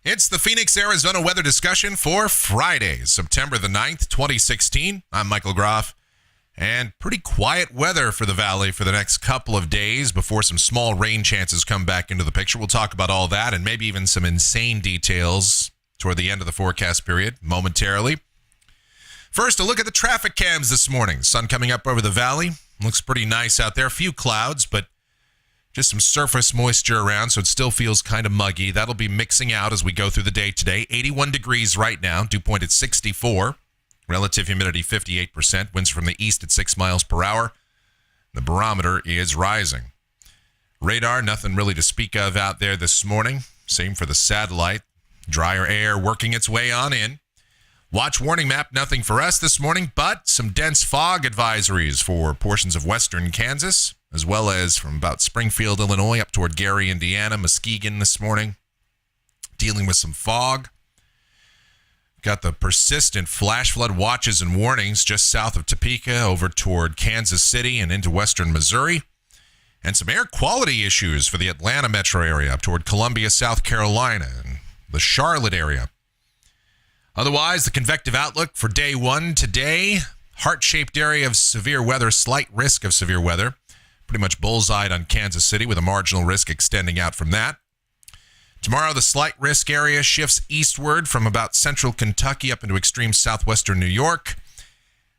It's the Phoenix, Arizona weather discussion for Friday, September the 9th, 2016. I'm Michael Groff, and pretty quiet weather for the valley for the next couple of days before some small rain chances come back into the picture. We'll talk about all that and maybe even some insane details toward the end of the forecast period momentarily. First, a look at the traffic cams this morning. Sun coming up over the valley. Looks pretty nice out there. A few clouds, but just some surface moisture around, so it still feels kind of muggy. That'll be mixing out as we go through the day today. 81 degrees right now, dew point at 64. Relative humidity 58%. Winds from the east at 6 miles per hour. The barometer is rising. Radar, nothing really to speak of out there this morning. Same for the satellite. Drier air working its way on in. Watch warning map, nothing for us this morning, but some dense fog advisories for portions of western Kansas, as well as from about Springfield, Illinois, up toward Gary, Indiana, Muskegon this morning, dealing with some fog. Got the persistent flash flood watches and warnings just south of Topeka over toward Kansas City and into western Missouri. And some air quality issues for the Atlanta metro area up toward Columbia, South Carolina, and the Charlotte area. Otherwise, the convective outlook for day one today, heart-shaped area of severe weather, slight risk of severe weather. Pretty much bullseyed on Kansas City with a marginal risk extending out from that. Tomorrow, the slight risk area shifts eastward from about central Kentucky up into extreme southwestern New York.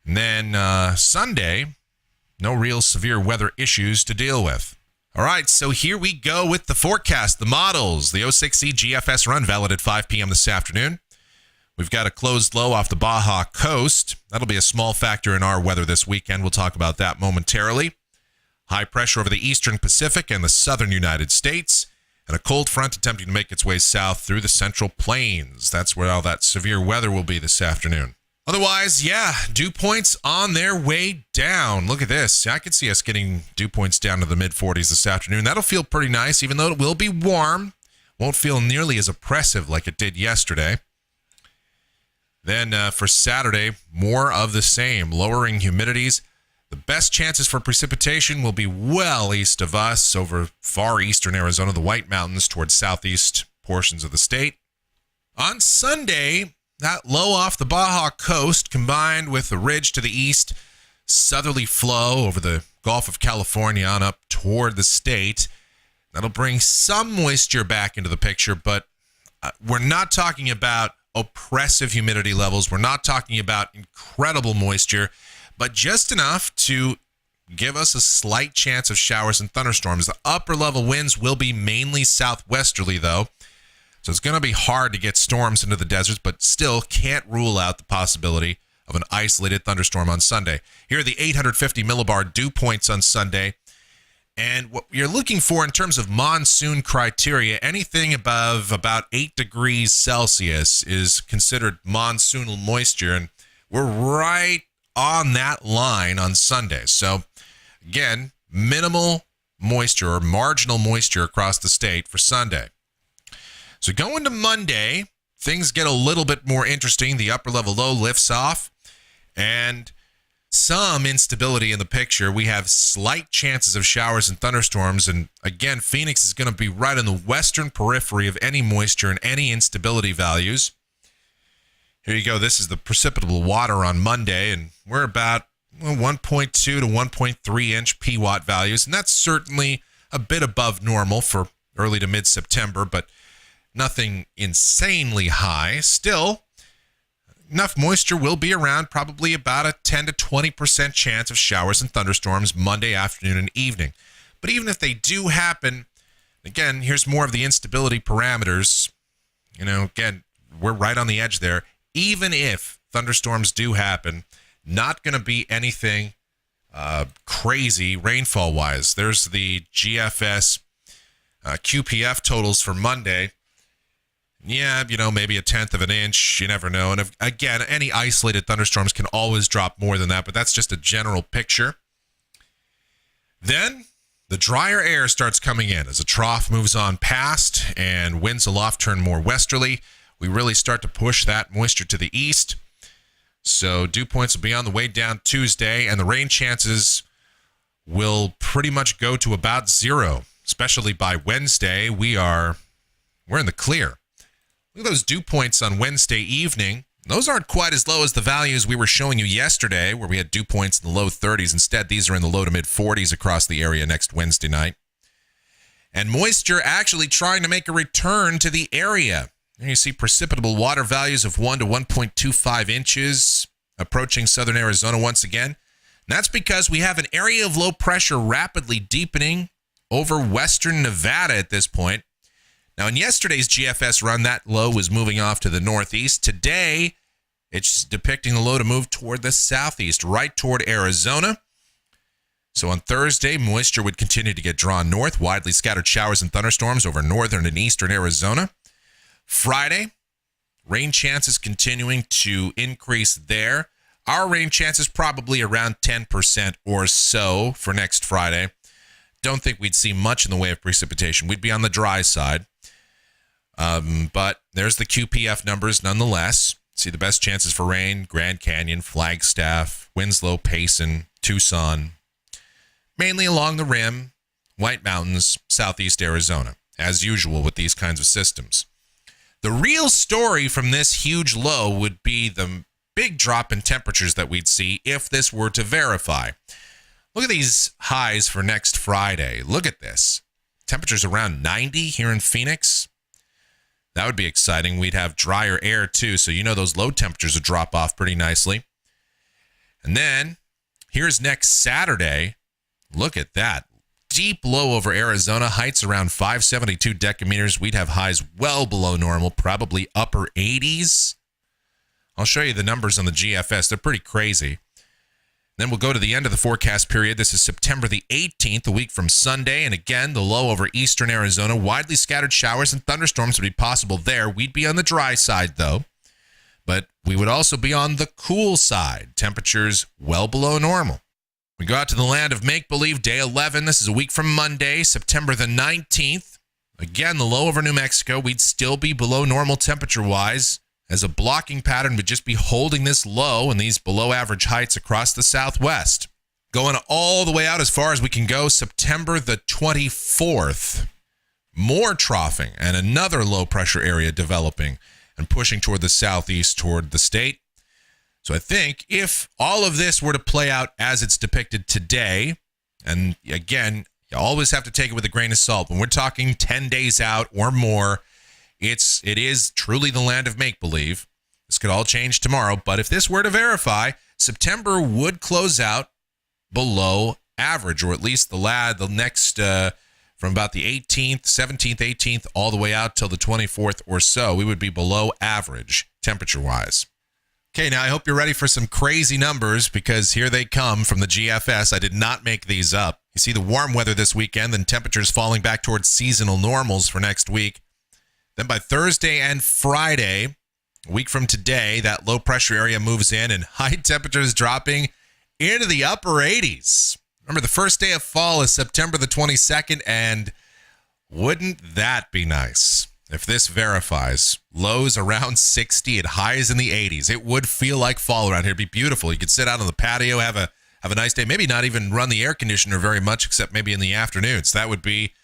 And then Sunday, no real severe weather issues to deal with. All right, so here we go with the forecast, the models. The 06C GFS run valid at 5 p.m. this afternoon. We've got a closed low off the Baja coast. That'll be a small factor in our weather this weekend. We'll talk about that momentarily. High pressure over the eastern Pacific and the southern United States. And a cold front attempting to make its way south through the central plains. That's where all that severe weather will be this afternoon. Otherwise, yeah, dew points on their way down. Look at this. I could see us getting dew points down to the mid-40s this afternoon. That'll feel pretty nice, even though it will be warm. Won't feel nearly as oppressive like it did yesterday. Then for Saturday, more of the same, lowering humidities. The best chances for precipitation will be well east of us, over far eastern Arizona, the White Mountains, towards southeast portions of the state. On Sunday, that low off the Baja coast, combined with the ridge to the east, southerly flow over the Gulf of California on up toward the state. That'll bring some moisture back into the picture, but we're not talking about oppressive humidity levels. We're not talking about incredible moisture, but just enough to give us a slight chance of showers and thunderstorms. The upper level winds will be mainly southwesterly, though, so it's going to be hard to get storms into the deserts, but still can't rule out the possibility of an isolated thunderstorm on Sunday. Here are the 850 millibar dew points on Sunday. And what you're looking for in terms of monsoon criteria, anything above about 8 degrees Celsius is considered monsoonal moisture. And we're right on that line on Sunday. So, again, minimal moisture or marginal moisture across the state for Sunday. So going to Monday, things get a little bit more interesting. The upper level low lifts off and some instability in the picture. We have slight chances of showers and thunderstorms. And again, Phoenix is going to be right on the western periphery of any moisture and any instability values. Here you go. This is the precipitable water on Monday, and we're about 1.2 to 1.3 inch PWatt values. And that's certainly a bit above normal for early to mid-September, but nothing insanely high. Still, enough moisture will be around, probably about a 10 to 20% chance of showers and thunderstorms Monday afternoon and evening. But even if they do happen, again, here's more of the instability parameters. Again, we're right on the edge there. Even if thunderstorms do happen, not going to be anything crazy rainfall-wise. There's the GFS QPF totals for Monday. Yeah, maybe 1/10 of an inch. You never know. And again, any isolated thunderstorms can always drop more than that, but that's just a general picture. Then the drier air starts coming in as a trough moves on past and winds aloft turn more westerly. We really start to push that moisture to the east. So dew points will be on the way down Tuesday, and the rain chances will pretty much go to about zero, especially by Wednesday. We're in the clear. Look at those dew points on Wednesday evening. Those aren't quite as low as the values we were showing you yesterday, where we had dew points in the low 30s. Instead, these are in the low to mid 40s across the area next Wednesday night. And moisture actually trying to make a return to the area. There you see precipitable water values of 1 to 1.25 inches approaching southern Arizona once again. And that's because we have an area of low pressure rapidly deepening over western Nevada at this point. Now, in yesterday's GFS run, that low was moving off to the northeast. Today, it's depicting the low to move toward the southeast, right toward Arizona. So on Thursday, moisture would continue to get drawn north, widely scattered showers and thunderstorms over northern and eastern Arizona. Friday, rain chances continuing to increase there. Our rain chances probably around 10% or so for next Friday. Don't think we'd see much in the way of precipitation. We'd be on the dry side. But there's the QPF numbers nonetheless. See the best chances for rain: Grand Canyon, Flagstaff, Winslow, Payson, Tucson. Mainly along the rim, White Mountains, southeast Arizona, as usual with these kinds of systems. The real story from this huge low would be the big drop in temperatures that we'd see if this were to verify. Look at these highs for next Friday. Look at this. Temperatures around 90 here in Phoenix. That would be exciting. We'd have drier air too, so you know those low temperatures would drop off pretty nicely. And then here's next Saturday. Look at that. Deep low over Arizona, heights around 572 decameters. We'd have highs well below normal, probably upper 80s. I'll show you the numbers on the GFS. They're pretty crazy. Then we'll go to the end of the forecast period. This is September the 18th, a week from Sunday. And again, the low over eastern Arizona. Widely scattered showers and thunderstorms would be possible there. We'd be on the dry side, though. But we would also be on the cool side. Temperatures well below normal. We go out to the land of make-believe, day 11. This is a week from Monday, September the 19th. Again, the low over New Mexico. We'd still be below normal temperature-wise, as a blocking pattern would just be holding this low and these below average heights across the southwest. Going all the way out as far as we can go, September the 24th. More troughing and another low pressure area developing and pushing toward the southeast toward the state. So I think if all of this were to play out as it's depicted today, and again, you always have to take it with a grain of salt. When we're talking 10 days out or more, it is truly the land of make-believe. This could all change tomorrow, but if this were to verify, September would close out below average, or at least the next from about the 18th, 17th, 18th, all the way out till the 24th or so, we would be below average temperature-wise. Okay, now I hope you're ready for some crazy numbers, because here they come from the GFS. I did not make these up. You see the warm weather this weekend, then temperatures falling back towards seasonal normals for next week. Then by Thursday and Friday, a week from today, that low pressure area moves in and high temperatures dropping into the upper 80s. Remember, the first day of fall is September the 22nd, and wouldn't that be nice if this verifies? Lows around 60 and highs in the 80s. It would feel like fall around here. It'd be beautiful. You could sit out on the patio, have a nice day, maybe not even run the air conditioner very much, except maybe in the afternoons. That would be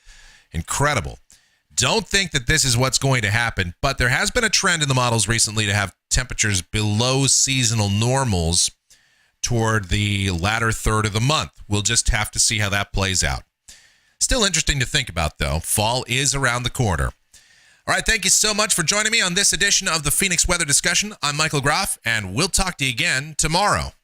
incredible. Don't think that this is what's going to happen, but there has been a trend in the models recently to have temperatures below seasonal normals toward the latter third of the month. We'll just have to see how that plays out. Still interesting to think about, though. Fall is around the corner. All right, thank you so much for joining me on this edition of the Phoenix Weather Discussion. I'm Michael Groff, and we'll talk to you again tomorrow.